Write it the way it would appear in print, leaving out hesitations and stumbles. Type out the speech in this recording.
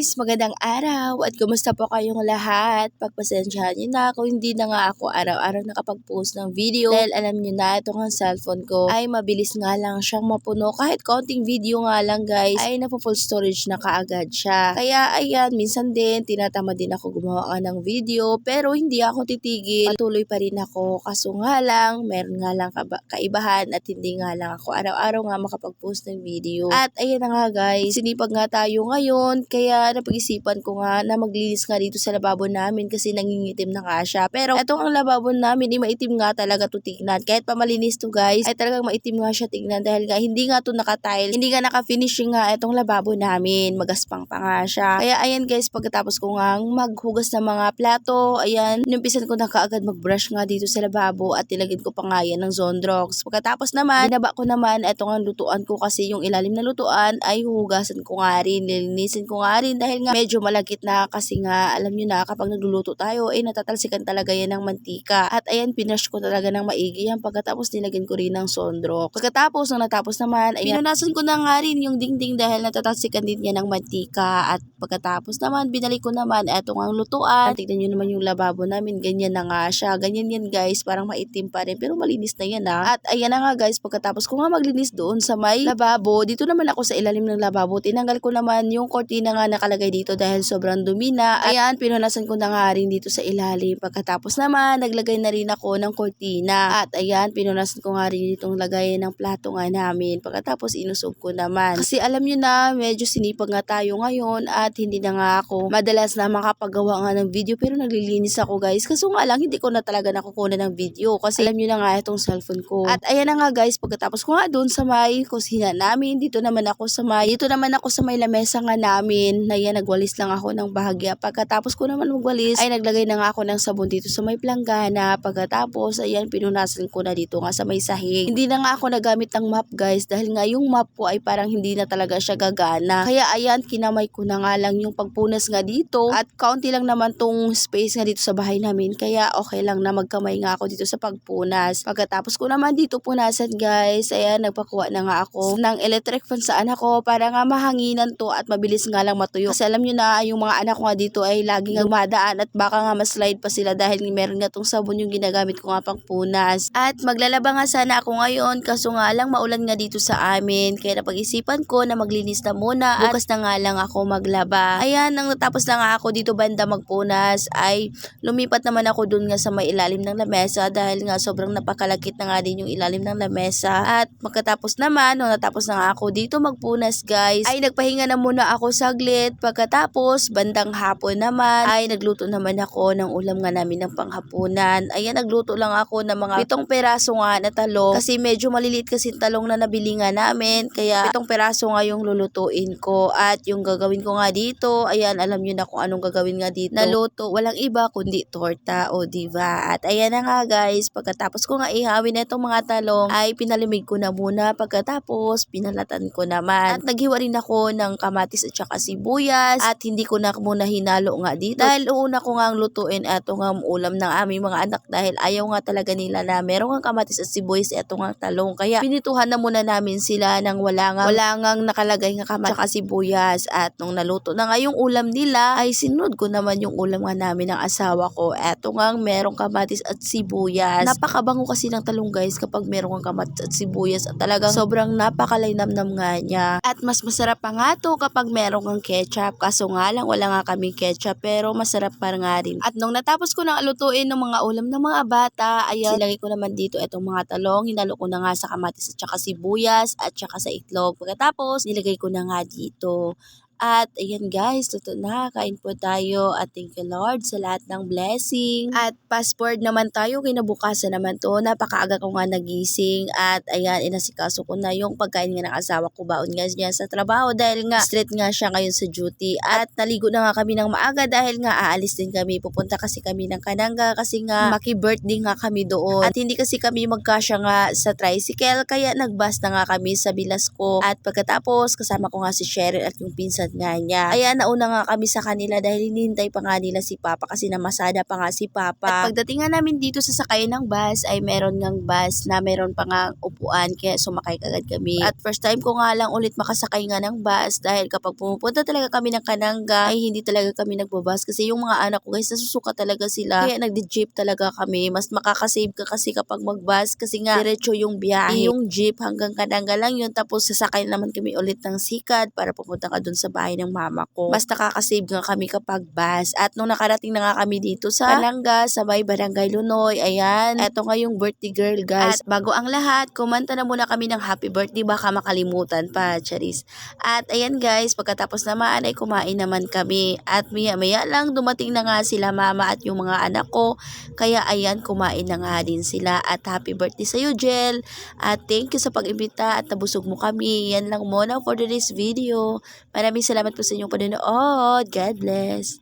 guys! Magandang araw at kumusta po kayong lahat? Pagpasensyahan niyo na kung hindi na nga ako araw-araw nakapag-post ng video dahil alam niyo na itong cellphone ko ay mabilis nga lang siyang mapuno. Kahit konting video nga lang guys ay napo-full storage na kaagad siya. Kaya ayan, minsan din tinatama din ako gumawa ng video pero hindi ako titigil. Patuloy pa rin ako kaso nga lang meron nga lang kaibahan at hindi nga lang ako araw-araw nga makapag-post ng video. At ayan na nga guys, sinipag nga tayo ngayon kaya napag-isipan ko nga na maglinis nga dito sa lababo namin kasi nangingitim na nga siya. Pero etong ang lababo namin ay maitim nga talaga to tignan. Kahit pa malinis to guys ay talagang maitim nga siya tignan dahil nga hindi nga to naka-tile, hindi nga naka-finishing nga etong lababo namin. Magaspang pa nga siya. Kaya ayan guys, pagkatapos ko nga maghugas ng mga plato, ayan, numpisan ko na kaagad mag-brush nga dito sa lababo at nilagyan ko pa nga yan ng Zondrox. Pagkatapos naman, binaba ko naman etong ang lutuan ko kasi yung ilalim na lutuan ay hugasan ko nga rin, nilinisin ko nga rin dahil nga medyo malagkit na kasi nga alam nyo na kapag nagluluto tayo ay natatalsikan talaga yan ng mantika. At ayan, pinush ko talaga ng maigi yan pagkatapos nilagyan ko rin ng Zondrox. Pagkatapos nung natapos naman, ayan, pinunasan ko na nga rin yung dingding dahil natatalsikan din yan ng mantika. At pagkatapos naman, binalik ko naman etong ang lutuan. Tignan nyo naman yung lababo namin, ganyan na nga siya. Ganyan yan guys, parang maitim pa rin pero malinis na yan ha. At ayan na nga guys, pagkatapos ko nga maglinis doon sa may lababo, dito naman ako sa ilalim ng lababo, tinanggal ko naman yung kortina nga nakalagay dito dahil sobrang dumi na. Ayan, pinunasan ko na nga rin dito sa ilalim. Pagkatapos naman, naglagay na rin ako ng kortina. At ayan, pinunasan ko nga rin itong lagayan ng plato nga namin. Pagkatapos inusog ko naman. Kasi alam nyo na, medyo sinipag nga tayo ngayon at hindi na nga ako madalas na makapagawa nga ng video pero naglilinis ako guys. Kaso nga lang, hindi ko na talaga nakukuha ng video kasi alam nyo na nga itong cellphone ko. At ayan na nga guys, pagkatapos ko nga doon sa may kusina namin, dito naman ako sa may lamesa nga namin na yan, nagwalis lang ako ng bahagya. Pagkatapos ko naman magwalis ay naglagay na nga ako ng sabon dito sa may planggana. Pagkatapos ayan, pinunasan ko na dito nga sa may sahig. Hindi na nga ako nagamit ng mop guys dahil nga yung mop ko ay parang hindi na talaga siya gagana. Kaya ayan, kinamay ko na nga lang yung pagpunas nga dito at kaunti lang naman tong space nga dito sa bahay namin kaya okay lang na magkamay nga ako dito sa pagpunas. Pagkatapos ko naman dito punasan guys, ayan, nagpakuha na nga ako ng electric fan sa anak ko para nga mahanginan to at mabilis nga lang matuyo. Kasi alam nyo na, yung mga anak ko nga dito ay laging dumadaan at baka nga ma-slide pa sila dahil meron nga tong sabon yung ginagamit ko nga pang punas. At maglalaba nga sana ako ngayon kaso nga lang maulan nga dito sa amin. Kaya napag-isipan ko na maglinis na muna at bukas na nga lang ako maglaba. Ayan, nang natapos na nga ako dito banda magpunas ay lumipat naman ako dun nga sa may ilalim ng lamesa dahil nga sobrang napakalakit na nga din yung ilalim ng lamesa. At magkatapos naman, nung natapos na nga ako dito magpunas guys, ay nagpahinga na muna ako saglit. Pagkatapos, bandang hapon naman, ay nagluto naman ako ng ulam nga namin ng panghapunan. Ayan, nagluto lang ako ng mga 7 peraso nga na talong kasi medyo maliliit kasi talong na nabili nga namin. Kaya 7 peraso nga yung lulutuin ko. At yung gagawin ko nga dito, ayan, alam nyo na kung anong gagawin nga dito. Naluto, walang iba kundi torta o diva. At ayan na nga guys, pagkatapos ko nga ihawin na itong mga talong, ay pinalimig ko na muna. Pagkatapos, pinalatan ko naman. At naghiwa rin ako ng kamatis at saka sibuyas. At hindi ko na muna hinalo nga dito. Dahil una ko nga lutuin itong ulam ng aming mga anak dahil ayaw nga talaga nila na meron nga kamatis at sibuyas itong talong. Kaya pinituhan na muna namin sila ng wala ngang nakalagay nga kamatis at saka sibuyas. At nung naluto na nga yung ulam nila, ay sinunod ko naman yung ulam nga namin ng asawa ko. Eto nga merong kamatis at sibuyas. Napakabango kasi ng talong guys kapag merong kamatis at sibuyas at talagang sobrang napakalaynamnam nga niya. At mas masarap pa nga to kapag meron kang ketchup. Kaso nga lang wala nga kaming ketchup pero masarap pa nga rin. At nung natapos ko na lutuin ng mga ulam ng mga bata, ayan, silagay ko naman dito itong mga talong. Hinalo ko na nga sa kamatis at saka sibuyas at saka sa itlog. Pagkatapos, nilagay ko na nga dito. At ayan guys, totoo na, kain po tayo at thank you Lord sa lahat ng blessing. At fast forward naman tayo, kinabukasan naman to, napakaaga ko nga nagising at ayan, inasikaso ko na yung pagkain nga ng asawa ko, baon nga niya sa trabaho dahil nga straight nga siya ngayon sa duty. At naligo na nga kami ng maaga dahil nga aalis din kami, pupunta kasi kami ng Kananga kasi nga maki-birthday nga kami doon. At hindi kasi kami magkasya nga sa tricycle kaya nagbus na nga kami sa Bilasco. At pagkatapos, kasama ko nga si Cheryl at yung pinsan pinuntahan nga niya. Kaya nauna nga kami sa kanila dahil hinihintay pa nga nila si Papa kasi namasada pa nga si Papa. At pagdating nga namin dito sa sakayan ng bus ay meron ngang bus na meron pa nga upuan kaya sumakay agad kami. At first time ko nga lang ulit makasakay nga ng bus dahil kapag pumupunta talaga kami ng Kananga ay hindi talaga kami nagbabus kasi yung mga anak ko guys nasusuka talaga sila. Kaya nagdi-jeep talaga kami. Mas makakasave ka kasi kapag mag-bus kasi nga diretso yung biyahe. Yung jeep hanggang Kananga lang yun tapos sasakay naman kami ulit ng Sikad para pupunta ka dun sa bahay ng mama ko. Mas nakakasave nga kami kapag bus. At nung nakarating na nga kami dito sa Kananga sa may Barangay Lunoy, ayan, eto nga yung birthday girl guys. At bago ang lahat, kumanta na muna kami ng happy birthday baka makalimutan pa, Charis. At ayan guys, pagkatapos naman ay kumain naman kami. At maya lang dumating na nga sila mama at yung mga anak ko. Kaya ayan, kumain na nga din sila. At happy birthday sa'yo, Jel. At thank you sa pag-imbita at nabusog mo kami. Yan lang muna for today's video. Maraming salamat po sa inyong panonood. God bless.